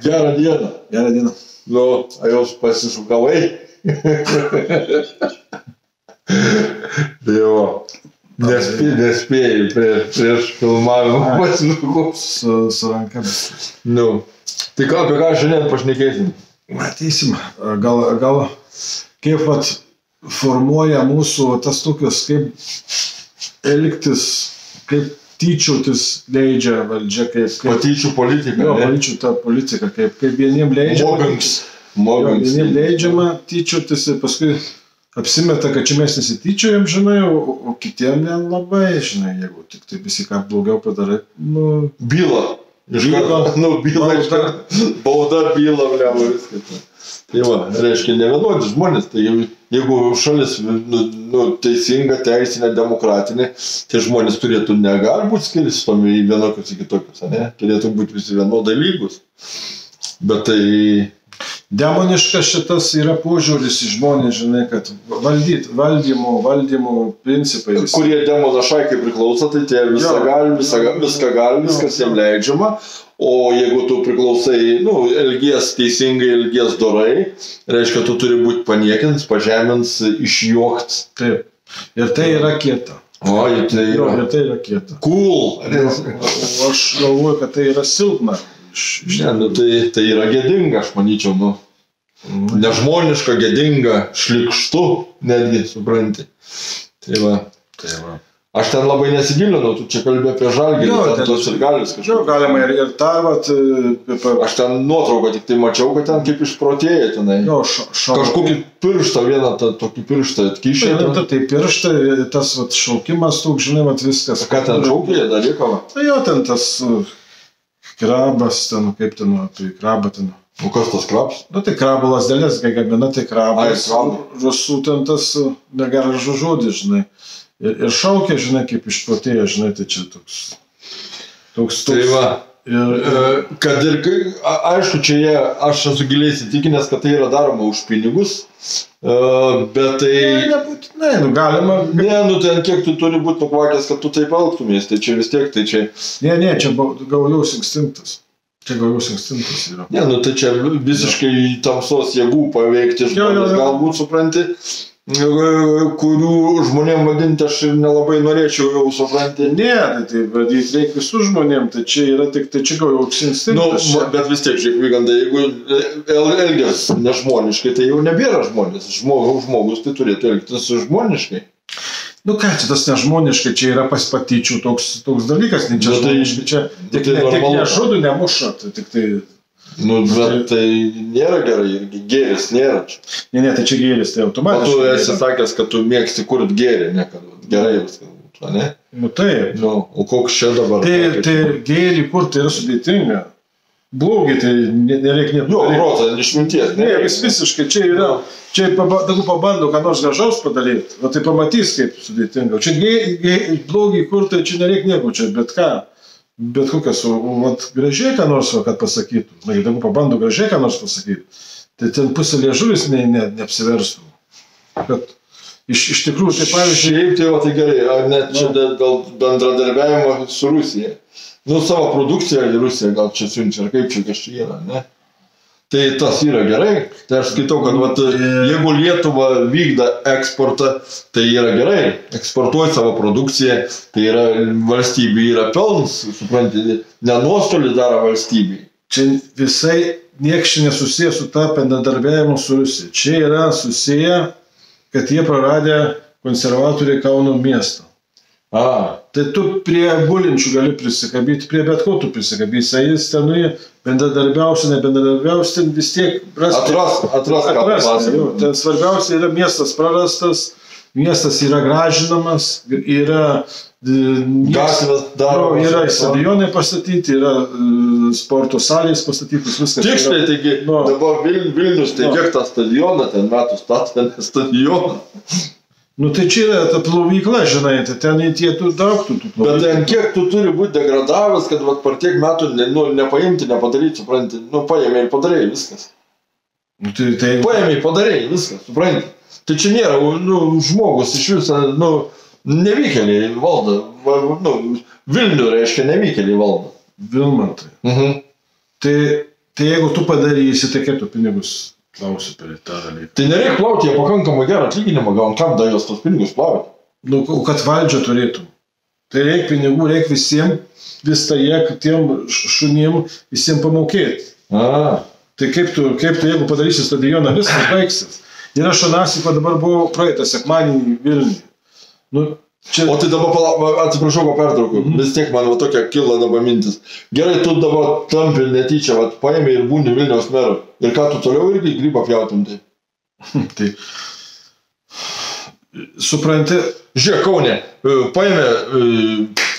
Gerą dieną. Gerą dieną. Nu, jau pasišukavai. Tai va. Nespėjai prieš filmavimą pasišukau. Su rankomis. Nu. Tai ką, apie ką šiandien pašnekėsim? Matysim. Gal kaip vat formuoja mūsų tas tokios, kaip elgtis, kaip tyčiotis leidžia valdžia, kaip patyčių politika. Jo, patyčių ta politika, kaip vieniem leidžiama. Vieniem leidžiama tyčiotis ir paskui apsimeta, kad čia mes nesityčiojam, žinai, o kitiem nelabai, žinai, jeigu tik tai visi ką blogiau padarai. Nu, byla. Bauda, byla, vliavo viskas. Tai va, reiškia, ne vienodi žmonės, tai jeigu šalis teisinga, teisinė, demokratinė, tai žmonės turėtų negali būti skirstomi į vienokius ir kitokius, ne? Turėtų būti visi vienodai lygus. Bet tai... Demoniškas šitas yra požiūris į žmonės, žinai, kad valdymo principai. Kurie demono šaikai priklauso, tai tie viską gali, viskas jiems leidžiama. O jeigu tu priklausai, elgies teisingai, elgies dorai, reiškia, tu turi būti paniekins, pažemins, išjuokt. Taip. Ir tai yra kieta. O, tai yra. Ir tai yra kieta. Cool. O aš galvoju, kad tai yra silpna. Ne, tai yra gėdinga, aš manyčiau, nežmoniška, gėdinga, šlikštu, netgi, supranti. Tai va. Aš ten labai nesigilinau, tu čia kalbė apie Žalgirį, ten tos ir galis kažkaip. Jo, galima ir tą, vat... Aš ten nuotrauką tik tai mačiau, kad ten kaip išprotėja tenai. Jo, kažkokį pirštą, vieną tokį pirštą atkišė. Tai pirštą, tas vat šaukimas, tu, žinai, vat viskas. Ką ten šaukė, dalykava? Tai jo, ten tas krabas, ten, kaip ten, tai krabą ten. O kas tas krabas? Tai krabų lasdelės, kai gamina, tai krabas. Rusų ten tas negeras žodis, žinai. Ir šaukia, žinai, kaip išprotėja, žinai, tai čia toks. Tai va, kad ir, aišku, čia aš esu giliai įsitikinęs, kad tai yra daroma už pinigus, bet tai... Nebūtinai, galima... Ne, ten kiek tu turi būti nukvakęs, kad tu taip elgtumės, tai čia vis tiek, tai čia... Ne, čia gaujaus instinktas. Čia gaujaus instinktas yra. Ne, tai čia visiškai tamsos jėgų paveikti žmonės, galbūt supranti. Kurių žmonėm vadinti aš nelabai norėčiau jau supranti. Ne, tai vadyti reikia visų žmonėm, tai čia yra tik, tai čia gal jau instinktas. Bet vis tiek, žiūrėk, Vygandai, jeigu elgias nežmoniškai, tai jau nebėra žmonės. Žmogus tai turėtų elgtis žmoniškai. Ką čia tas nežmoniškai, čia yra patyčių toks dalykas, ne čia žmoniškai, čia tik nešudu, nemuša, tai tik tai... Bet tai nėra gerai, gėris nėra čia. Ne, tai čia gėris, tai automatiškai. O tu esi sakęs, kad tu mėgsti kurt gėrį, ne, kad gerai viskas būtų, ne? Taip. O koks čia dabar? Tai gėrį kurti yra sudėtinga. Blogi, tai nereikia nieko. Jo, protą, išminties. Ne, visiškai, čia yra, čia pabando, ką nors gražaus padaryti, o tai pamatys, kaip sudėtinga. Čia blogi kurti, čia nereikia nieko, čia bet ką. Bet kokias, gražiai ką nors, kad pasakytų. Jeigu pabando gražiai ką nors pasakyti, tai ten pusė liežuvis neapsiverstų. Bet iš tikrųjų, tai pavyzdžiui... Šiaip tai gerai, ar net čia dėl bendradarbiavimo su Rusija. Savo produkciją Rusija gal čia siunčia, ar kaip čia kažkai yra, ne? Tai tas yra gerai. Tai aš skaitau, kad jeigu Lietuva vykda eksportą, tai yra gerai. Eksportuoja savo produkciją, tai yra valstybė yra pelnas, suprantate, nenuostolį daro valstybei. Čia visai nieks čia nesusiję su tą bendradarbiavimu su Rusija. Čia yra susiję, kad jie praradė konservatoriai Kauno miestą. Tai tu prie gulinčių gali prisikabyti, prie bet ko tu prisikabyti, jis ten bendradarbiausi, nebendradarbiausi, ten vis tiek atras. Ten svarbiausia yra miestas prarastas, miestas yra gražinamas, yra stadionai pastatyti, yra sporto salės pastatytos, viskas. Tiksliai, taigi dabar Vilnius, tai kiek tą stadioną, ten metų statė stadioną. Tai čia yra ta plovykla, žinai, tai ten tie daug tų plovyklų. Bet ten kiek tu turi būti degradavęs, kad per tiek metų nepaimti, nepadaryti, supranti, paėmė ir padarėjai viskas. Paėmė ir padarėjai viskas, supranti. Tai čia nėra, žmogus iš viso, nevykėliai valdo, Vilnių reiškia nevykėliai valdo. Vilmantai. Tai jeigu tu padarysi, tai kaip tu pinigus plausi per tą dalyką? Tai nereikia plauti, jie pakankamai gerą atlyginimą gauna, kam da jos tos pinigus plauti? Nu, kad valdžia turėtum. Tai reikia pinigų, reikia visiems, tiem šunim, visiems pamokėti. Tai kaip tu, jeigu padarysi stadioną, viskas baigsis. Ir aš Anasiko dabar buvau praeitą sekmadienį Vilniuje. Nu, čia... O tai dabar, atsiprašau, pertraukiu, vis tiek man tokia kilo dabar mintis. Gerai, tu dabar tampi netyčia, paėmė ir būni Vilniaus meru. Ir ką tu toliau irgi grybą pjautum tai? Tai... Supranti... Žiūrėk, Kaune, paėmė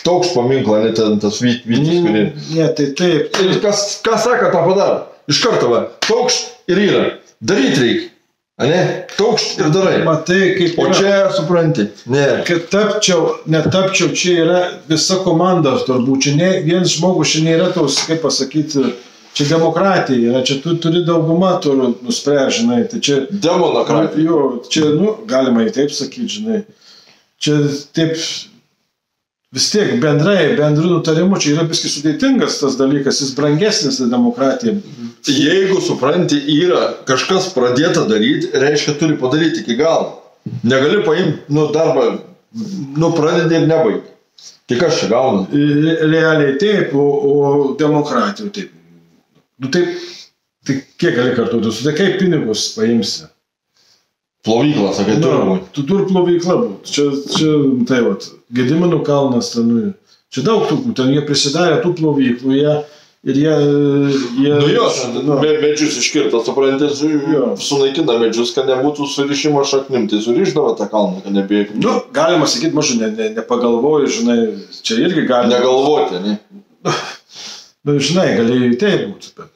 toks paminklą, ne ten tas Vytis, kurį... Ne, tai taip. Ir kas sako, tą padaro? Iš karto, toks ir yra. Daryt reikia. Ne? Taukšt ir darai. Matai, kaip o čia supranti. Ne. Kad netapčiau, čia yra visa komanda turbūt. Čia ne vienas žmogus, čia nėra tos, kaip pasakyti, čia demokratija yra. Čia tu turi daugumą, turi nuspręsti, žinai. Tai čia... Demonokratija. Jo, čia, galima į taip sakyti, žinai. Čia taip... Vis tiek bendru nutarimu, čia yra biskį sudėtingas tas dalykas, jis brangesnis tai demokratija. Jeigu supranti, yra kažkas pradėta daryti, reiškia, turi padaryti iki galo. Negali paimti, darbą, pradedi ir nebaigi. Tai kas čia gauna? Realiai taip, o demokratijų taip. Taip, tai kiek gali kartuoti, tai kaip pinigus paimsi? Plovykla, sakai, turi būti. Tu turi plovykla būti. Čia, tai Gedimino kalnas, čia daug tų, ten jie prisidarė tų plovyklų, ir jie... jos, medžius iškirta, supranti, sunaikina medžius, kad nebūtų surišimo šaknim, tai surišdavo tą kalną, kad nebėgtų. Galima sakyti, mažu, nepagalvoju, žinai, čia irgi galima... Negalvoti, ne? Žinai, galėjai taip būti, bet,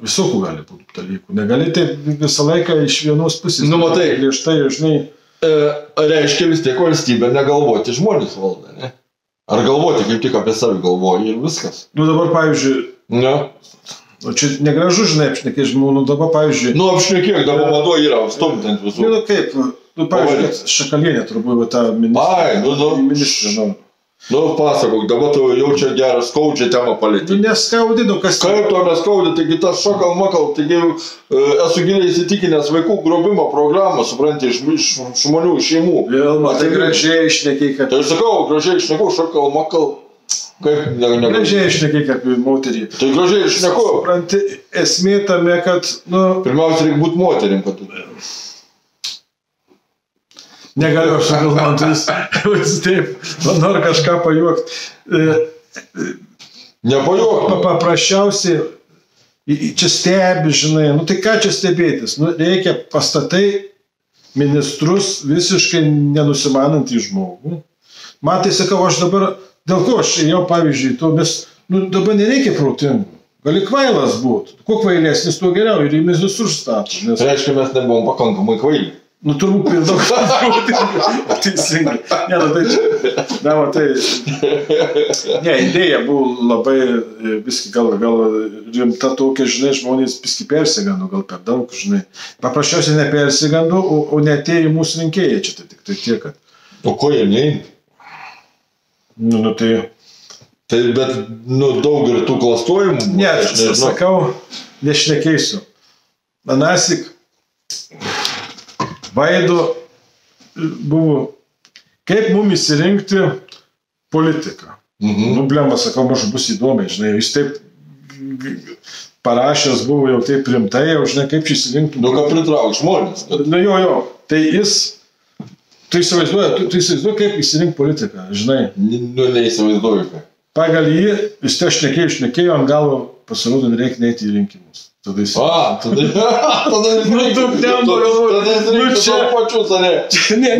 visokių gali būti dalykų. Negali taip visą laiką iš vienos pusės. Matai. Griežtai, žinai. Reiškia vis tiek valstybė negalvoti žmonės valda, ne? Ar galvoti kaip tik apie savį galvoji ir viskas. Dabar, pavyzdžiui... Ne. Čia negražu, žinai, apšnekė žmonių, dabar, pavyzdžiui... Apšnekėk, dabar mado yra, stumtent visų. Kaip, pavyzdžiui, Šakalienė turbūt tą ministrą, pasakok, dabar tu jau čia gerą skaudžią temą palėtį. Neskaudė, kas... Kaip to neskaudė, taigi tas šakal-makal, taigi esu giliai įsitikinęs vaikų grobimo programą, supranti, iš žmonių, iš šeimų. Tai gražiai išnekėjai, kad... Tai aš sakau, gražiai išnekau, šakal-makal, kaip negali. Gražiai išnekėjai, kaip moterį. Tai gražiai išnekau. Supranti, esmė tame, kad, Pirmiausia, reikia būti moterim, kad... Negaliu aš galvotis, taip, noriu kažką pajuokti. Nepajuokti. Paprasčiausiai, čia stebi, žinai, tai ką čia stebėtis? Reikia pastatai ministrus visiškai nenusimanantį žmogų. Man tai sakau, aš dabar, dėl ko aš jau, pavyzdžiui, dabar nereikia protingų. Gali kvailas būti. Kuo kvailesnis, tuo geriau ir jis visur stato. Reiškia, mes nebuvom pakankamai kvaili. Turbūt per daug teisingai. Idėja buvo labai viski gal rimta tokia, žinai, žmonės viski persigando, gal per daug, žinai. Paprasčiausiai nepersigando, o netėjo mūsų rinkėjai čia, tai tik tai tiek, kad... O ko jie neįn? Tai... Tai, bet, daug ir tų klastojimų... Ne, aš sakau, nešnekėsiu. Anasik... Vaido buvo, kaip mums įsirinkti politiką. Blema, sakau, mažu bus įdomiai, žinai, jis taip parašęs buvo jau taip rimtai, jau žinai, kaip šis įsirinktų. Ką pritrauk žmonės. Jo, tai jis, tu įsivaizduoji, kaip įsirinkti politiką, žinai. Neįsivaizduoju, kaip. Pagal jį, jis te šnekėjo, ant galo pasirodo, nereikia neiti į rinkimus. Tada jis... Tada jis savo pačius, ne?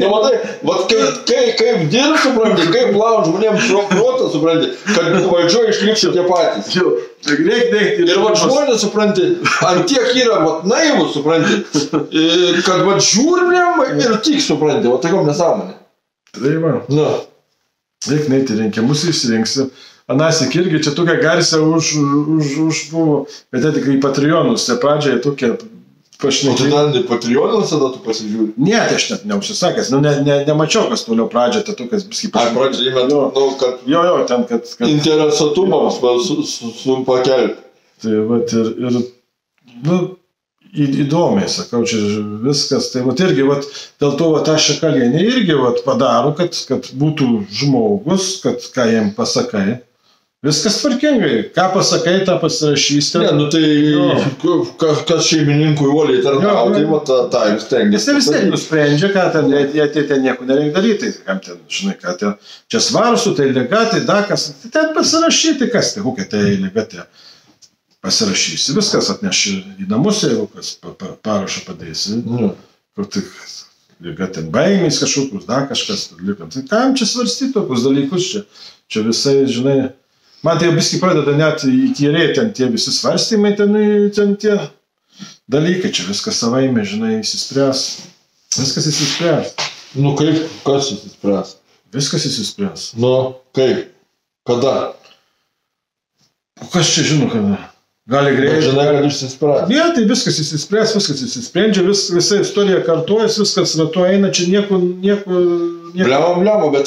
Matai, kaip dirb, supranti, kaip lauž žmonėms protą, supranti, kad valdžioje išlikščiau tie patys. Ir žmonės, supranti, ant tiek yra naivus, supranti, kad žiūrėm ir tik, supranti, tokiom nesąmonė. Tai va. Reikia neiti rinkimus, išsirinksi. Anasik irgi čia tokia garsė už buvo, bet tai tikrai Patreonus, tai pradžioje tokia pašnekėjau. O tu ten Patreonuose tada tu pasižiūri? Ne, tai aš net neužsisakęs, nemačiau, kas toliau pradžia, tai tokias biskį Ai, pradžia įmet, kad Jo, ten, kad interesuotumams pakelti. Tai vat ir įdomiai, sakau, čia viskas, tai vat irgi, vat, dėl to vat aš Šakalienė irgi vat padaro, kad būtų žmogus, kad ką jiem pasakai. Viskas tvarkingai. Ką pasakai, tą pasirašys. Ne, nu tai kas šeimininkui uoliai tarnauja, tai va tą ir stengiasi. Jis vis tiek nusprendžia, ką ten, jie ten nieko nereikia daryti, kam ten, žinai, ką ten, čia svarsų, tai lyga, tai dakas, tai ten pasirašyti, kas tai, kokia tai lyga, tai pasirašysi, viskas atneši į namus, jeigu kas parašą padėsi, kur tik lyga ten baimės kažkokius, da kažkas, tai kam čia svarstyti tokius dalykus, čia visai, žinai, man tai biskį pradeda net įkyrėti ten tie visi svarstymai, ten tie dalykai, čia viskas savaime, žinai, įsispręs. Viskas įsispręs. Nu kaip, kas įsispręs? Viskas įsispręs. Nu kaip, kada? O kas čia žino, kada? Gali greitai. Žinai, kad išsispręs. Ne, tai viskas įsispręs, viskas įsisprendžia, visa istorija kartuojas, viskas ratu eina, čia nieko... Bliamo, bet